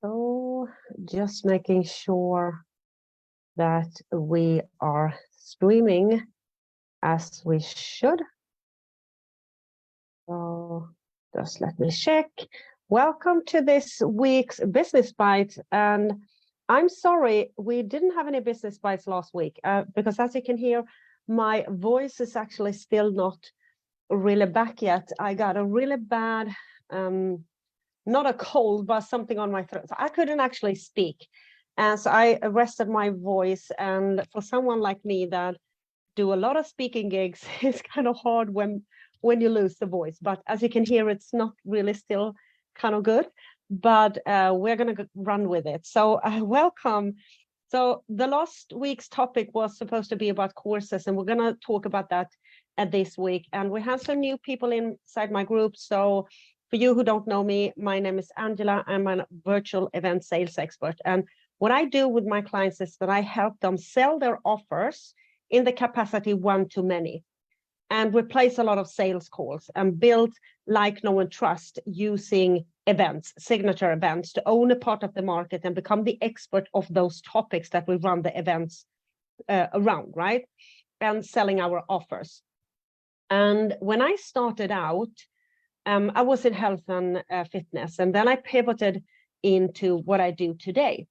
So just making sure that we are streaming as we should. So just let me check. Welcome to this week's Business Bite. And I'm sorry, we didn't have any Business Bites last week because as you can hear, my voice is actually still not really back yet. I got a really bad, not a cold, but something on my throat. So I couldn't actually speak. And so I rested my voice. And for someone like me that do a lot of speaking gigs, it's kind of hard when you lose the voice. But as you can hear, it's not really still kind of good. But we're going to run with it. So welcome. So the last week's topic was supposed to be about courses, and we're going to talk about that this week. And we have some new people inside my group. So for you who don't know me, my name is Angela. I'm a virtual event sales expert. And what I do with my clients is that I help them sell their offers in the capacity one to many and replace a lot of sales calls and build like, know, and trust using events, signature events, to own a part of the market and become the expert of those topics that we run the events around, right? And selling our offers. And when I started out, I was in health and fitness, and then I pivoted into what I do today.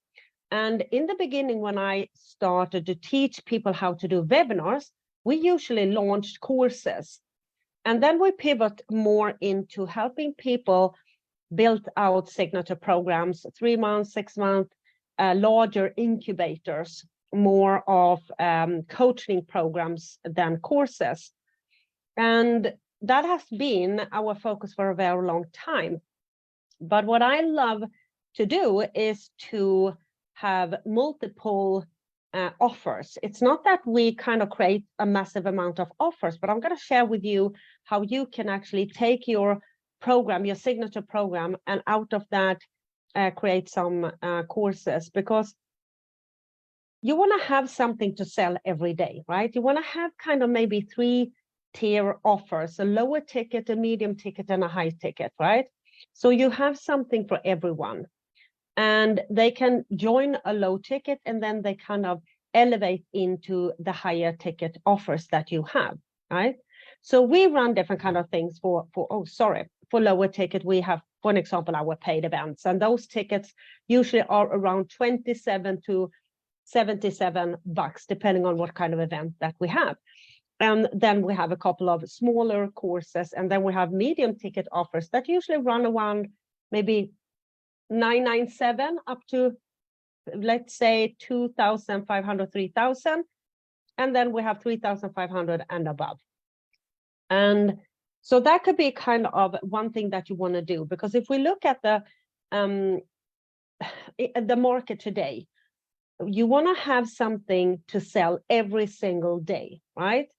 And in the beginning, when I started to teach people how to do webinars, we usually launched courses. And then we pivot more into helping people build out signature programs, 3 months, 6 months, larger incubators, more of coaching programs than courses. And that has been our focus for a very long time. But what I love to do is to have multiple offers. It's not that we kind of create a massive amount of offers, but I'm going to share with you how you can actually take your program, your signature program, and out of that create some courses, because you want to have something to sell every day, right? You want to have kind of maybe 3-tier offers, a lower ticket, a medium ticket, and a high ticket, right? So you have something for everyone. And they can join a low ticket and then they kind of elevate into the higher ticket offers that you have, right? So we run different kind of things for lower ticket. We have, for an example, our paid events, and those tickets usually are around $27 to $77, depending on what kind of event that we have. And then we have a couple of smaller courses, and then we have medium ticket offers that usually run around maybe $997 up to, let's say, $2,500, $3,000, and then we have $3,500 and above. And so that could be kind of one thing that you want to do, because if we look at the market today, you want to have something to sell every single day, right?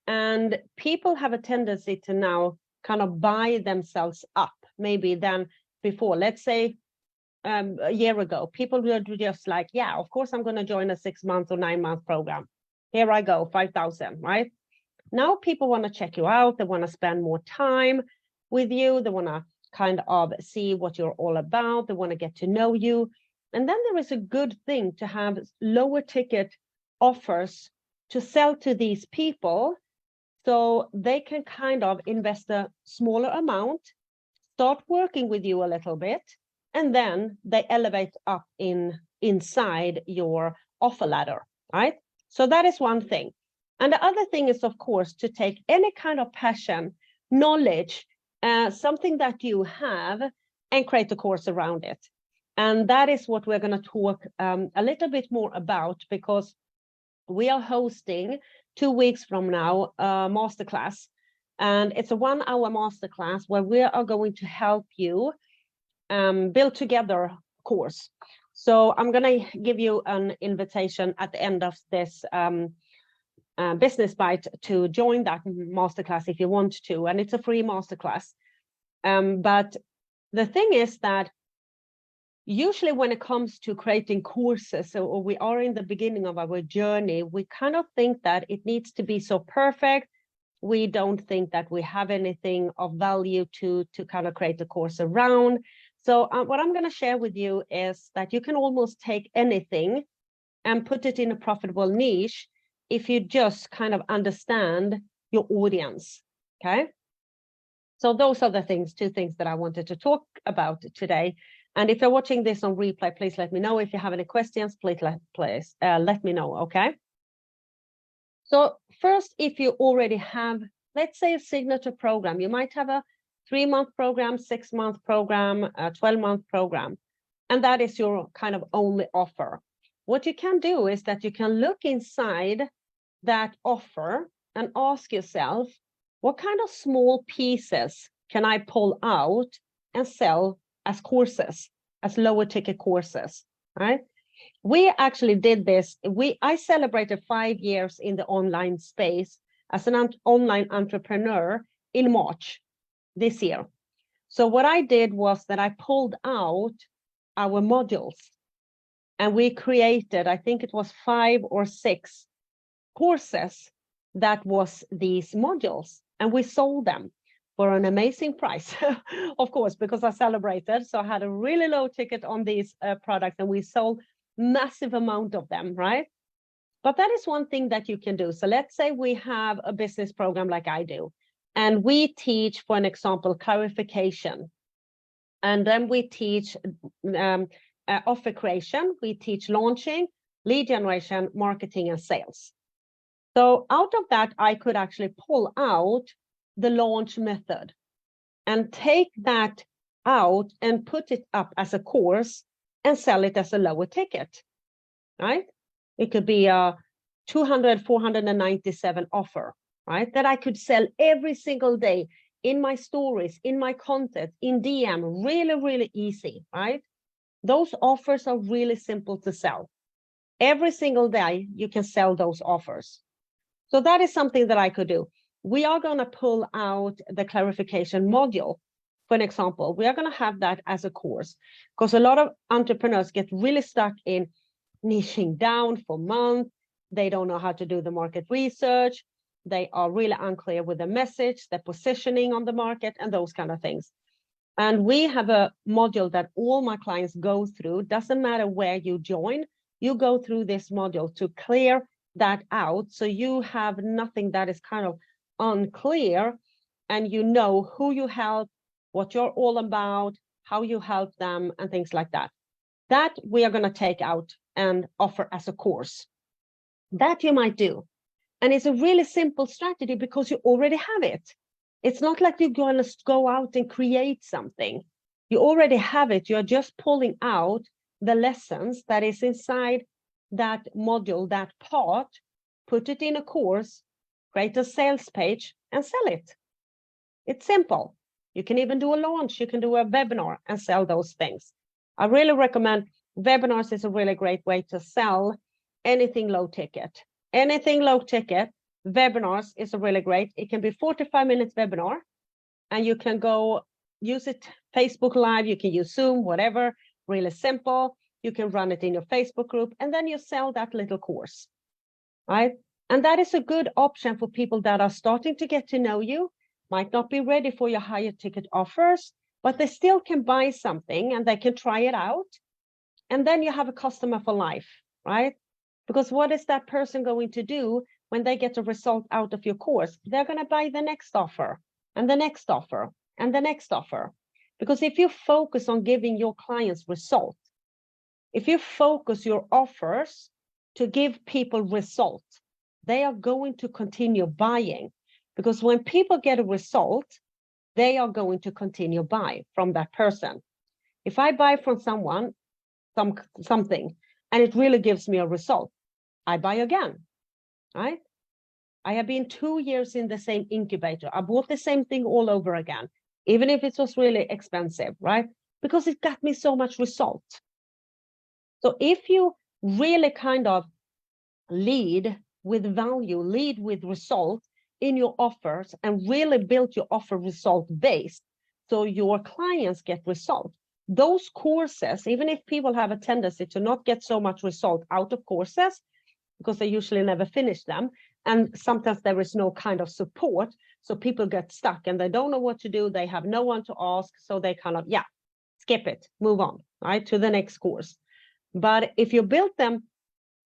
And people have a tendency to now kind of buy themselves up, maybe than before. Let's say a year ago, people were just like, yeah, of course I'm going to join a 6-month or 9-month program. Here I go, 5,000, right? Now people want to check you out. They want to spend more time with you. They want to kind of see what you're all about. They want to get to know you. And then there is a good thing to have lower ticket offers to sell to these people, so they can kind of invest a smaller amount, start working with you a little bit, and then they elevate up inside your offer ladder, right? So that is one thing. And the other thing is, of course, to take any kind of passion, knowledge, something that you have, and create a course around it. And that is what we're going to talk a little bit more about, because we are hosting 2 weeks from now a masterclass. And it's a 1-hour masterclass where we are going to help you build together a course. So I'm going to give you an invitation at the end of this Business Bite to join that masterclass if you want to. And it's a free masterclass. But the thing is that usually when it comes to creating courses, or we are in the beginning of our journey, we kind of think that it needs to be so perfect. We don't think that we have anything of value to kind of create a course around. So what I'm going to share with you is that you can almost take anything and put it in a profitable niche if you just kind of understand your audience. Okay. So those are the two things that I wanted to talk about today. And if you're watching this on replay, please let me know. If you have any questions, please let me know. Okay. So first, if you already have, let's say, a signature program, you might have a 3-month program, 6-month program, a 12-month program, and that is your kind of only offer. What you can do is that you can look inside that offer and ask yourself, what kind of small pieces can I pull out and sell as courses, as lower ticket courses, right? We actually did this. I celebrated 5 years in the online space as an online entrepreneur in March this year. So what I did was that I pulled out our modules and we created, I think it was 5 or 6 courses that was these modules, and we sold them for an amazing price, of course, because I celebrated. So I had a really low ticket on these products, and we sold massive amount of them, right? But that is one thing that you can do. So let's say we have a business program like I do, and we teach, for an example, clarification. And then we teach offer creation, we teach launching, lead generation, marketing, and sales. So out of that, I could actually pull out the launch method and take that out and put it up as a course and sell it as a lower ticket, right? It could be a 497 offer, right? That I could sell every single day in my stories, in my content, in DM, really, really easy, right? Those offers are really simple to sell. Every single day, you can sell those offers. So that is something that I could do. We are going to pull out the clarification module. For an example, we are going to have that as a course, because a lot of entrepreneurs get really stuck in niching down for months. They don't know how to do the market research. They are really unclear with the message, the positioning on the market, and those kind of things. And we have a module that all my clients go through. Doesn't matter where you join, you go through this module to clear that out, so you have nothing that is kind of unclear, and you know who you help, what you're all about, how you help them, and things like that. That we are going to take out and offer as a course. That you might do. And it's a really simple strategy because you already have it. It's not like you're going to go out and create something. You already have it. You're just pulling out the lessons that is inside that module, that part, put it in a course, create a sales page, and sell it. It's simple. You can even do a launch. You can do a webinar and sell those things. I really recommend webinars. Is a really great way to sell anything low ticket. Anything low ticket, webinars is a really great. It can be 45 minutes webinar, and you can go use it Facebook Live. You can use Zoom, whatever. Really simple. You can run it in your Facebook group, and then you sell that little course, right? And that is a good option for people that are starting to get to know you, might not be ready for your higher ticket offers, but they still can buy something and they can try it out. And then you have a customer for life, right? Because what is that person going to do when they get a result out of your course? They're going to buy the next offer and the next offer and the next offer. Because if you focus on giving your clients results, if you focus your offers to give people results, they are going to continue buying. Because when people get a result, they are going to continue buy from that person. If I buy from someone something and it really gives me a result, I buy again, right? I have been 2 years in the same incubator. I bought the same thing all over again, even if it was really expensive, right? Because it got me so much result. So if you really kind of lead with value, lead with results in your offers, and really build your offer result based, so your clients get results. Those courses, even if people have a tendency to not get so much result out of courses, because they usually never finish them, and sometimes there is no kind of support, so people get stuck and they don't know what to do, they have no one to ask, so they kind of, skip it, move on, right, to the next course. But if you build them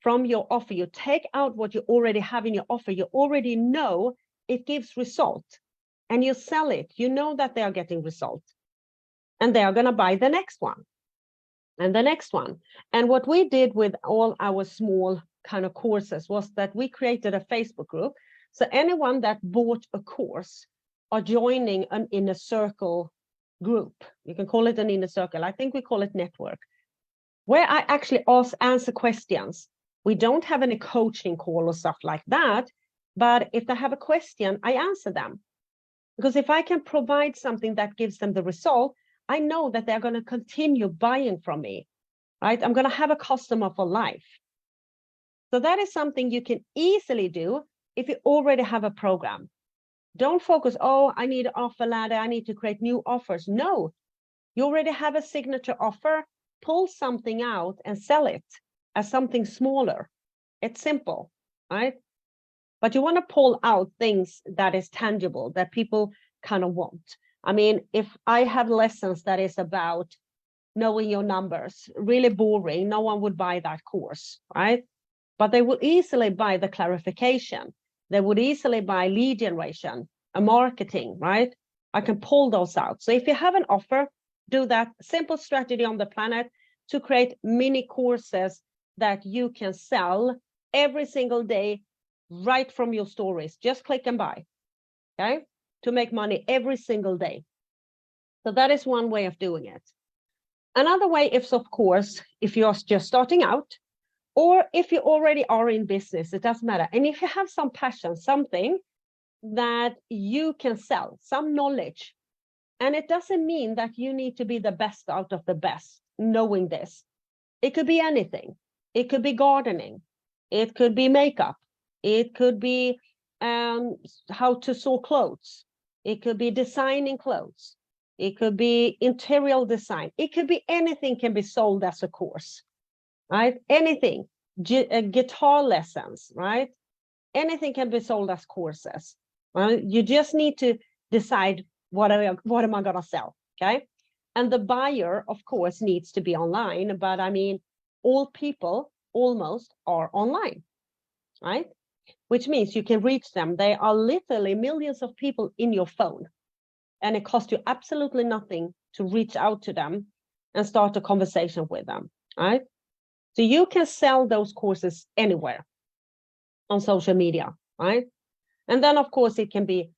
from your offer, you take out what you already have in your offer, you already know it gives result, and you sell it, you know that they are getting result, and they are going to buy the next one and the next one. And what we did with all our small kind of courses was that we created a Facebook group. So anyone that bought a course are joining an inner circle group. You can call it an inner circle. I think we call it network, where I actually answer questions. We don't have any coaching call or stuff like that, but if they have a question, I answer them. Because if I can provide something that gives them the result, I know that they're going to continue buying from me, right? I'm going to have a customer for life. So that is something you can easily do if you already have a program. Don't focus, oh, I need an offer ladder, I need to create new offers. No, you already have a signature offer, pull something out and sell it as something smaller. It's simple, right? But you want to pull out things that is tangible, that people kind of want. I mean, if I have lessons that is about knowing your numbers, really boring, no one would buy that course, right? But they would easily buy the clarification. They would easily buy lead generation, a marketing, right? I can pull those out. So if you have an offer, do that. Simple strategy on the planet to create mini courses that you can sell every single day right from your stories. Just click and buy, okay? To make money every single day. So that is one way of doing it. Another way is, of course, if you're just starting out, or if you already are in business, it doesn't matter. And if you have some passion, something that you can sell, some knowledge, and it doesn't mean that you need to be the best out of the best, knowing this. It could be anything. It could be gardening. It could be makeup. It could be how to sew clothes. It could be designing clothes. It could be interior design. It could be anything can be sold as a course, right? Anything, guitar lessons, right? Anything can be sold as courses. Well, you just need to decide what am I going to sell, okay? And the buyer, of course, needs to be online, but I mean, all people almost are online, right? Which means you can reach them. There are literally millions of people in your phone, and it costs you absolutely nothing to reach out to them and start a conversation with them, right? So you can sell those courses anywhere on social media, right? And then, of course, it can be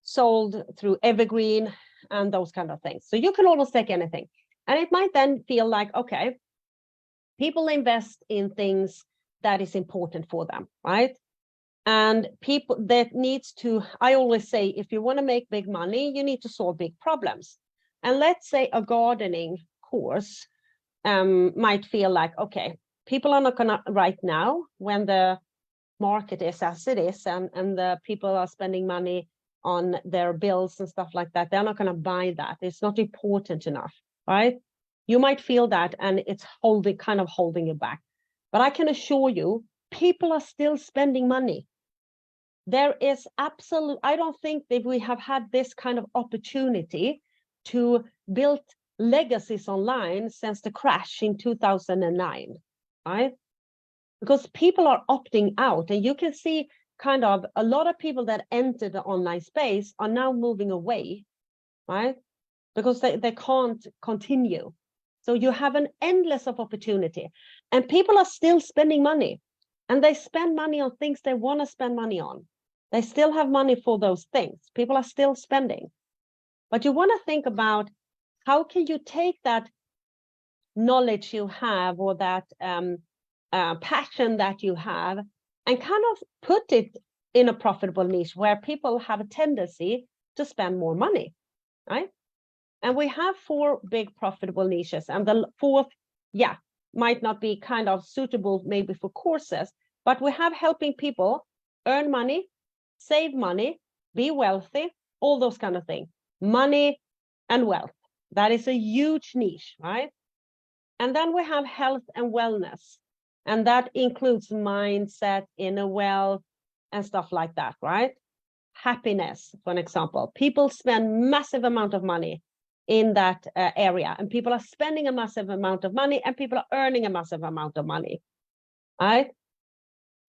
sold through Evergreen and those kind of things. So you can almost take anything. And it might then feel like, okay, people invest in things that is important for them, right? And people that needs to, I always say, if you want to make big money, you need to solve big problems. And let's say a gardening course might feel like, okay, people are not gonna right now when the market is as it is, and the people are spending money on their bills and stuff like that, they're not going to buy that. It's not important enough, right? You might feel that, and it's kind of holding you back. But I can assure you, people are still spending money. There is I don't think that we have had this kind of opportunity to build legacies online since the crash in 2009, right? Because people are opting out, and you can see kind of a lot of people that entered the online space are now moving away, right? Because they can't continue. So you have an endless of opportunity, and people are still spending money, and they spend money on things they want to spend money on. They still have money for those things. People are still spending. But you want to think about how can you take that knowledge you have, or that passion that you have, and kind of put it in a profitable niche where people have a tendency to spend more money, right? And we have 4 big profitable niches, and the 4th, might not be kind of suitable maybe for courses, but we have helping people earn money, save money, be wealthy, all those kind of things. Money and wealth, that is a huge niche, right? And then we have health and wellness, and that includes mindset, inner wealth, and stuff like that, right? Happiness, for an example. People spend massive amount of money in that area, and people are spending a massive amount of money, and people are earning a massive amount of money, right?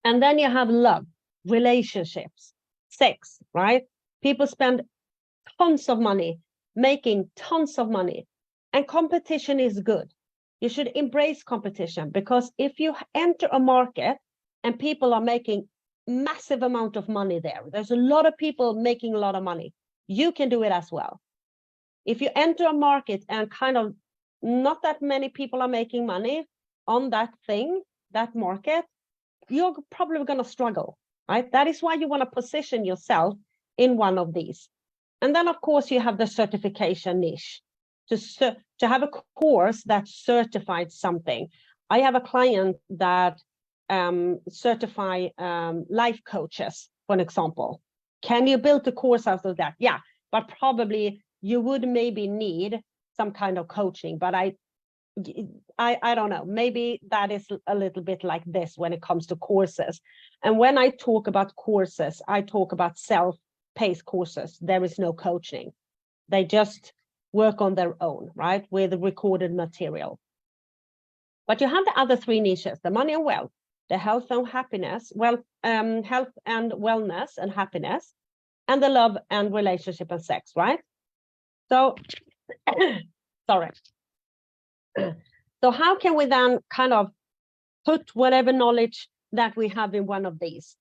And then you have love, relationships, sex, right? People spend tons of money, making tons of money, and competition is good. You should embrace competition, because if you enter a market and people are making massive amount of money there's a lot of people making a lot of money, you can do it as well. If you enter a market and kind of not that many people are making money on that thing, that market, you're probably going to struggle, right? That is why you want to position yourself in one of these. And then, of course, you have the certification niche, to have a course that certified something. I have a client that certify life coaches, for example. Can you build a course out of that? Yeah, but probably you would maybe need some kind of coaching, but I don't know, maybe that is a little bit like this when it comes to courses. And when I talk about courses, I talk about self-paced courses. There is no coaching. They just work on their own, right, with recorded material. But you have the other three niches: the money and wealth, the health and happiness, health and wellness and happiness, and the love and relationship and sex, right? So, sorry. So how can we then kind of put whatever knowledge that we have in one of these?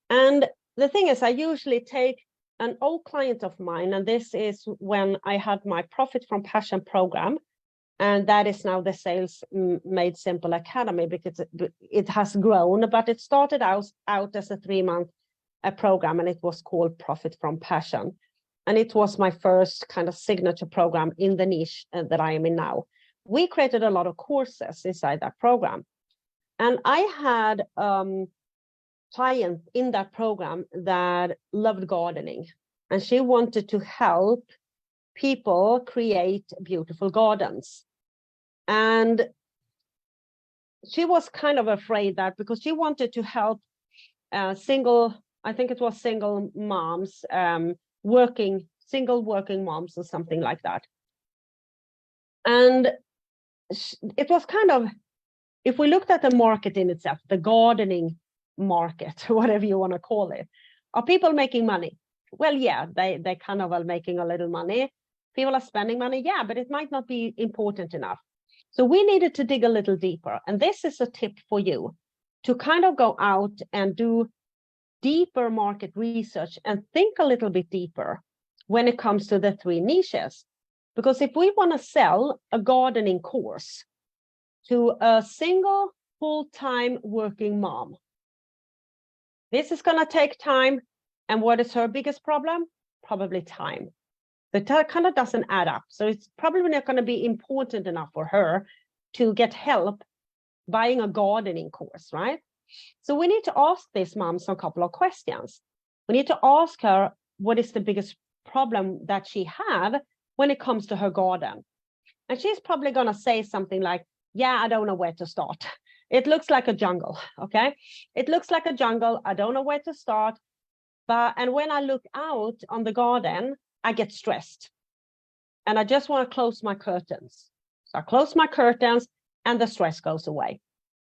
And the thing is, I usually take an old client of mine, and this is when I had my Profit from Passion program, and that is now the Sales Made Simple Academy, because it has grown, but it started out as a 3-month program, and it was called Profit from Passion. And it was my first kind of signature program in the niche that I am in now. We created a lot of courses inside that program. And I had client in that program that loved gardening, and she wanted to help people create beautiful gardens. And she was kind of afraid that, because she wanted to help single moms, single working moms or something like that. And it was kind of, if we looked at the market in itself, the gardening market, whatever you want to call it, are people making money? Well, yeah, they kind of are making a little money. People are spending money, yeah, but it might not be important enough. So we needed to dig a little deeper. And this is a tip for you, to kind of go out and do deeper market research and think a little bit deeper when it comes to the three niches. Because if we want to sell a gardening course to a single full-time working mom, this is going to take time. And what is her biggest problem? Probably time. That kind of doesn't add up. So it's probably not going to be important enough for her to get help buying a gardening course, right? So we need to ask this mom some couple of questions. We need to ask her, what is the biggest problem that she have when it comes to her garden? And she's probably going to say something like, yeah, I don't know where to start. It looks like a jungle, okay? It looks like a jungle. I don't know where to start. And when I look out on the garden, I get stressed. And I just want to close my curtains. So I close my curtains and the stress goes away,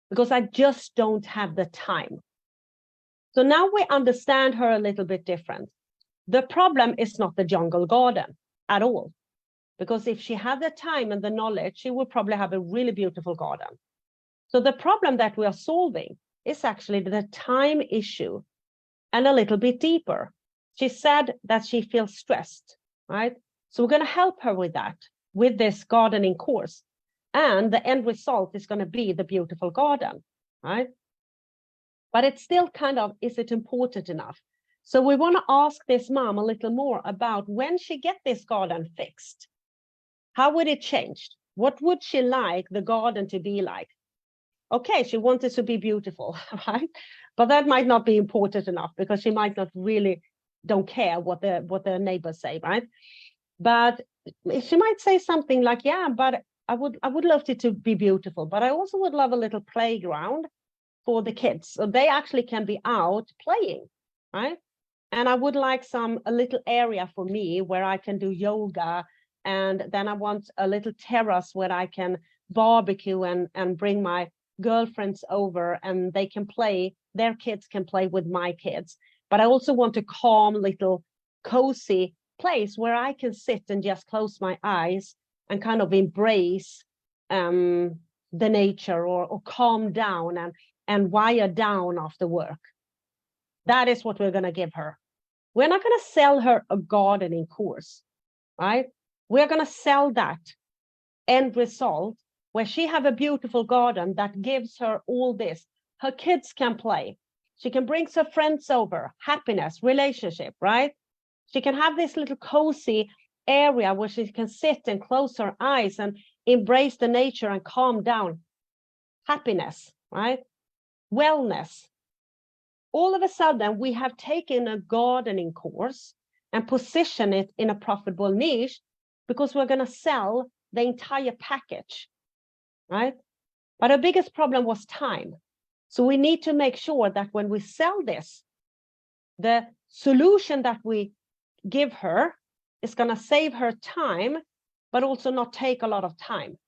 because I just don't have the time. So now we understand her a little bit different. The problem is not the jungle garden at all, because if she had the time and the knowledge, she would probably have a really beautiful garden. So the problem that we are solving is actually the time issue, and a little bit deeper. She said that she feels stressed, right? So we're going to help her with that, with this gardening course. And the end result is going to be the beautiful garden, right? But it's still kind of, is it important enough? So we want to ask this mom a little more about, when she get this garden fixed, how would it change? What would she like the garden to be like? Okay, she wants it to be beautiful, right? But that might not be important enough, because she might not really don't care what the neighbors say, right? But she might say something like, yeah, but I would love it to be beautiful, but I also would love a little playground for the kids, so they actually can be out playing, right? And I would like a little area for me where I can do yoga And then I want a little terrace where I can barbecue and bring my girlfriends over, and they can play, their kids can play with my kids. But I also want a calm little cozy place where I can sit and just close my eyes and kind of embrace the nature, or calm down and wire down after work. That is what we're going to give her. We're not going to sell her a gardening course, right? We're going to sell that end result where she have a beautiful garden that gives her all this. Her kids can play. She can bring her friends over, happiness, relationship, right? She can have this little cozy area where she can sit and close her eyes and embrace the nature and calm down. Happiness, right? Wellness. All of a sudden, we have taken a gardening course and position it in a profitable niche, because we're going to sell the entire package, right? But our biggest problem was time. So we need to make sure that when we sell this, the solution that we give her is going to save her time, but also not take a lot of time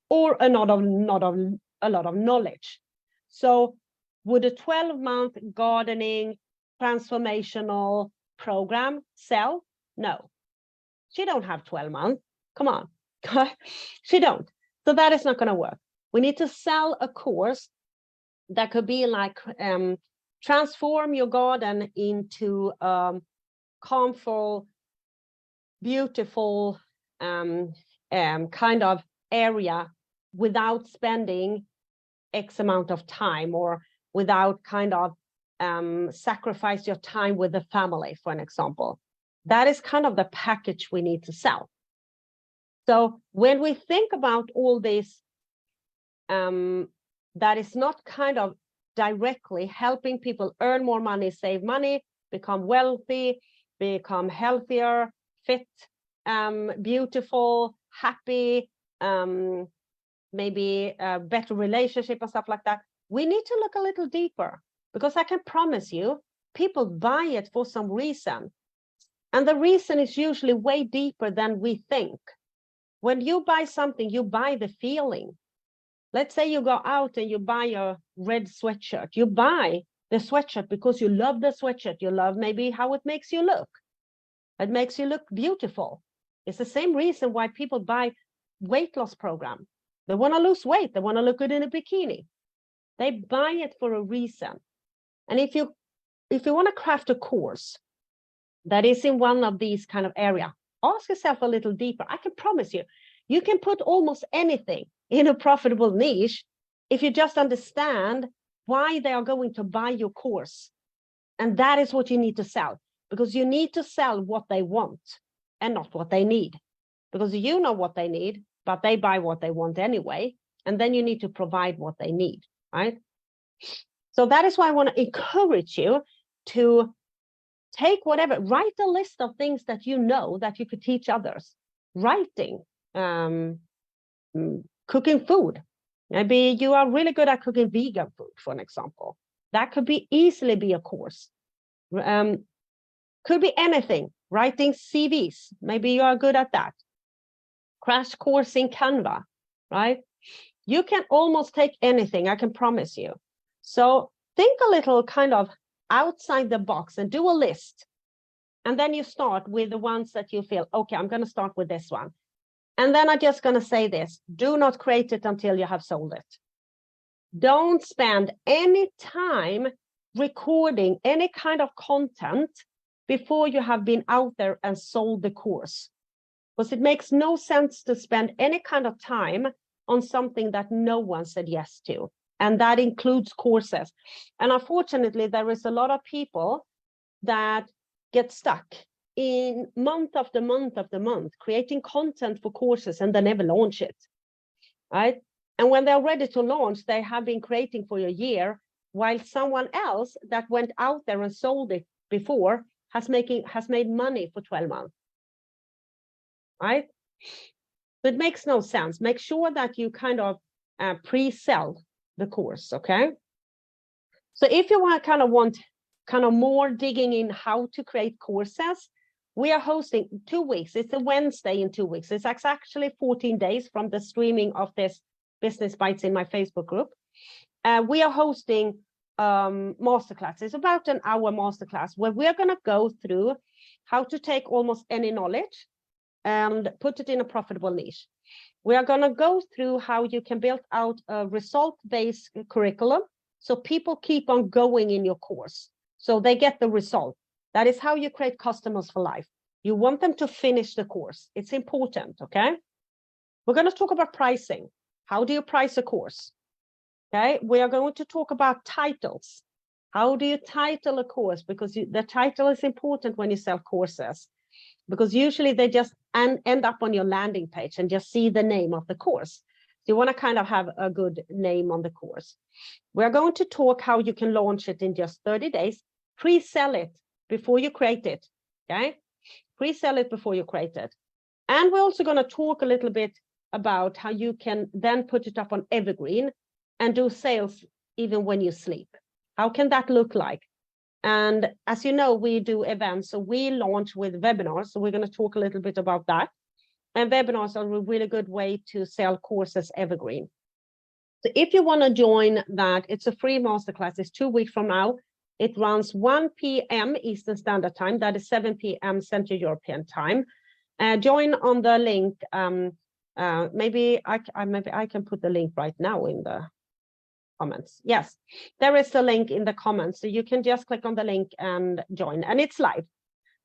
or a lot of knowledge. So would a 12-month gardening transformational program sell? No, she don't have 12 months. Come on, she don't. So that is not going to work. We need to sell a course that could be like transform your garden into calmful, beautiful kind of area without spending X amount of time, or without kind of sacrifice your time with the family, for an example. That is kind of the package we need to sell. So when we think about all this, that is not kind of directly helping people earn more money, save money, become wealthy, become healthier, fit, beautiful, happy, maybe a better relationship and stuff like that. We need to look a little deeper, because I can promise you, people buy it for some reason. And the reason is usually way deeper than we think. When you buy something, you buy the feeling. Let's say you go out and you buy a red sweatshirt. You buy the sweatshirt because you love the sweatshirt. You love maybe how it makes you look. It makes you look beautiful. It's the same reason why people buy weight loss program. They want to lose weight. They want to look good in a bikini. They buy it for a reason. And if you want to craft a course that is in one of these kind of area, ask yourself a little deeper. I can promise you, you can put almost anything in a profitable niche if you just understand why they are going to buy your course. And that is what you need to sell, because you need to sell what they want and not what they need, because you know what they need, but they buy what they want anyway. And then you need to provide what they need, right? So that is why I want to encourage you to take whatever, write a list of things that you know that you could teach others. Writing, cooking food. Maybe you are really good at cooking vegan food, for an example. That could easily be a course. Could be anything. Writing CVs. Maybe you are good at that. Crash course in Canva, right? You can almost take anything, I can promise you. So think a little kind of outside the box and do a list. And then you start with the ones that you feel, okay, I'm going to start with this one. And then I'm just going to say this, do not create it until you have sold it. Don't spend any time recording any kind of content before you have been out there and sold the course. Because it makes no sense to spend any kind of time on something that no one said yes to. And that includes courses. And unfortunately, there is a lot of people that get stuck in month after month after month, creating content for courses, and they never launch it, right? And when they're ready to launch, they have been creating for a year, while someone else that went out there and sold it before has made money for 12 months, right? But it makes no sense. Make sure that you kind of pre-sell the course, okay? So if you want more digging in how to create courses, we are hosting 2 weeks. It's a Wednesday in 2 weeks. It's actually 14 days from the streaming of this Business Bites in my Facebook group. We are hosting masterclass. It's about an hour masterclass where we are going to go through how to take almost any knowledge and put it in a profitable niche. We are going to go through how you can build out a result-based curriculum so people keep on going in your course, so they get the result. That is how you create customers for life. You want them to finish the course. It's important, okay? We're going to talk about pricing. How do you price a course? Okay, we are going to talk about titles. How do you title a course? Because the title is important when you sell courses, because usually they just end up on your landing page and just see the name of the course. So you want to kind of have a good name on the course. We're going to talk how you can launch it in just 30 days, pre-sell it before you create it, okay? Pre-sell it before you create it. And we're also going to talk a little bit about how you can then put it up on Evergreen and do sales even when you sleep. How can that look like? And as you know, we do events, so we launch with webinars. So we're going to talk a little bit about that. And webinars are a really good way to sell courses evergreen. So if you want to join that, it's a free masterclass. It's 2 weeks from now. It runs 1 p.m. Eastern Standard Time. That is 7 p.m. Central European Time. Join on the link. Maybe I can put the link right now in the comments. Yes, there is a link in the comments, so you can just click on the link and join, and it's live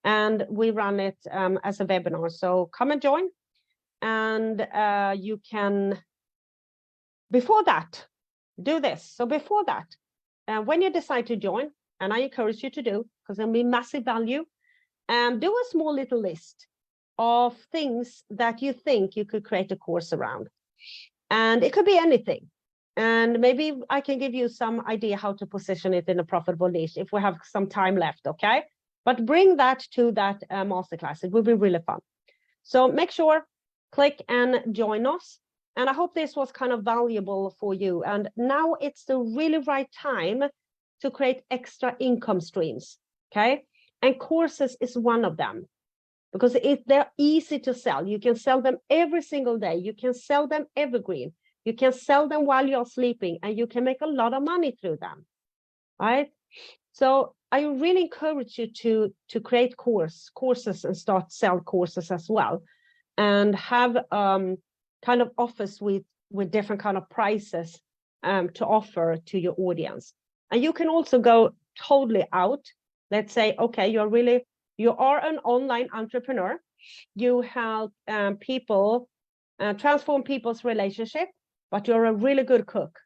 and we run it as a webinar, so come and join. And you can, before that, do this. So before that, when you decide to join, and I encourage you to do, because there'll be massive value, do a small little list of things that you think you could create a course around, and it could be anything. And maybe I can give you some idea how to position it in a profitable niche if we have some time left, okay? But bring that to that masterclass. It will be really fun. So make sure, click and join us. And I hope this was kind of valuable for you. And now it's the really right time to create extra income streams, okay? And courses is one of them, because they're easy to sell. You can sell them every single day. You can sell them evergreen. You can sell them while you're sleeping, and you can make a lot of money through them, right? So I really encourage you to create courses and start sell courses as well, and have kind of offers with different kind of prices to offer to your audience. And you can also go totally out. Let's say, okay, you are an online entrepreneur. You help people transform people's relationship, but you're a really good cook.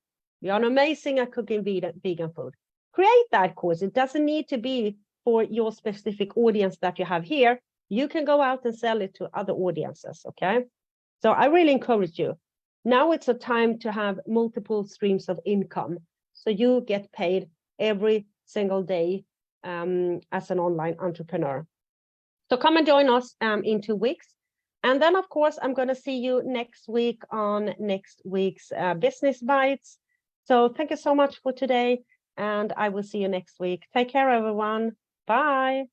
You're amazing at cooking vegan food. Create that course. It doesn't need to be for your specific audience that you have here. You can go out and sell it to other audiences, okay? So I really encourage you. Now it's a time to have multiple streams of income, so you get paid every single day as an online entrepreneur. So come and join us in 2 weeks. And then, of course, I'm going to see you next week on next week's Business Bites. So thank you so much for today, and I will see you next week. Take care, everyone. Bye.